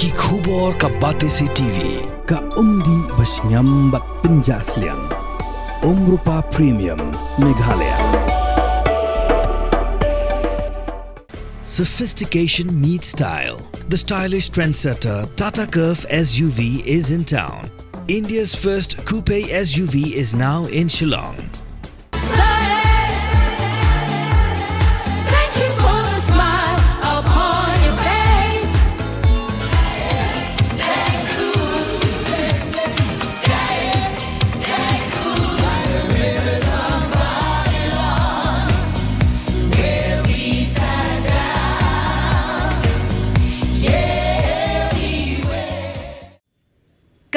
Ki khubor ka batesi TV. Ka umdi basnyam bat penjasliang. Rupa Premium Meghalaya. Sophistication meets style. The stylish trendsetter Tata Curve SUV is in town. India's first coupe SUV is now in Shillong.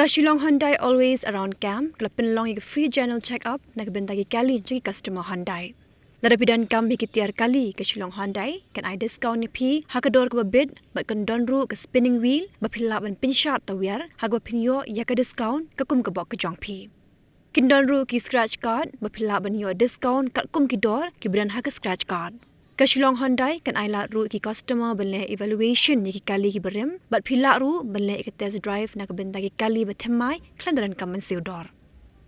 Shillong Hyundai always around cam, kalau penlong yang free general check up, nak bentagi kali jadi customer Hyundai. Larapidan kam hikitiar kali ke Shillong Hyundai, kan ada discount ni pi, hakador ke bebid, bat kan donru ke spinning wheel, bapilap ban pinshot tawiar, hagwa pinyo ya ke discount ke kum ke bok ke Jong pi. Kin donru ki scratch card, bapilap ban yo discount kat kum ki dor, ki beran ha ke scratch card. Ke Shillong Hyundai kan ai lat ru ki customer bele evaluation ni ki kali ki berim bat phila ru bele ke test drive nak benta ki kali bathemai klandaran kam siudor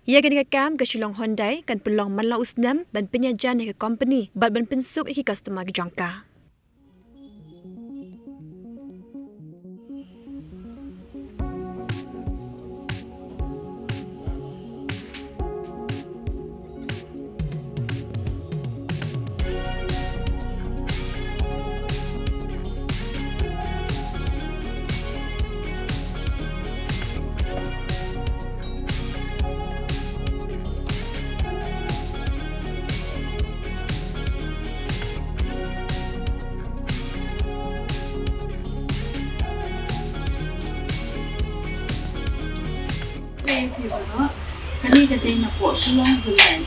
ya kan ke kam ke Shillong Hyundai kan pelong manla usnam ban penyajan ke company bat ban pensuk ki customer ki jangka. Kali katay na po Shillong Hyundai.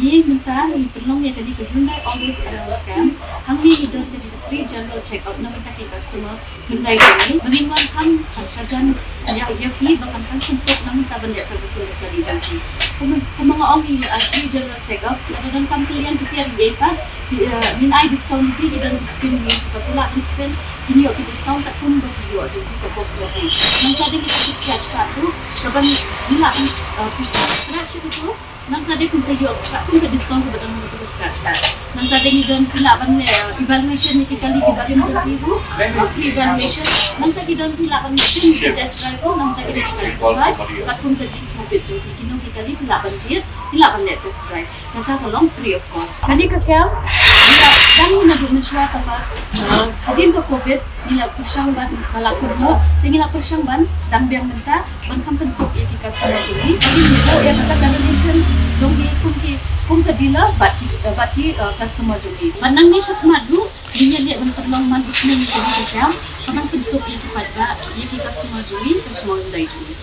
Ye minta ni pelong ya kali ke Hyundai always around cam. Hangni idon kali free general check out na minta kay customer Hyundai kali. Magingwan ham hansajan ya pi bakan kan konsep na minta banda sa gusto kali janti. Kung mga ongi free general check up, nadan kam kalian kitian pa min ay discount pi idon screen ni kapula in spend inyo ki discount at kun ba yo jadi ko bok joki. Ang tadi kita scratch card tu, kapan bila scratch itu nang tadi kun sa yo kun ka discount ko batang mo to scratch card. Nang tadi ni don pila ban evaluation ni kali di barim jadi bu free evaluation. Nang tadi don pila ban machine test drive ko nang tadi ni kali kat kun ka jings mo bit joki kino ki kali pila ban jit pila ban test drive. Kata ko long free of cost. Kani ka kya dahil na dumiswa kapag hadin ko COVID, nila persyang ban malakod mo, tingin na persyang ban, sedang biang menta, ban kampensok ya ki customer jumi, jadi nito ya kata donation, jumi kung ka dealer, bat ki customer jumi. Banang ni siya kumadu, niya liya ban perlong man usman ni kami kaya, kampensok ya ki pada, ya ki customer jumi, customer Hyundai jumi.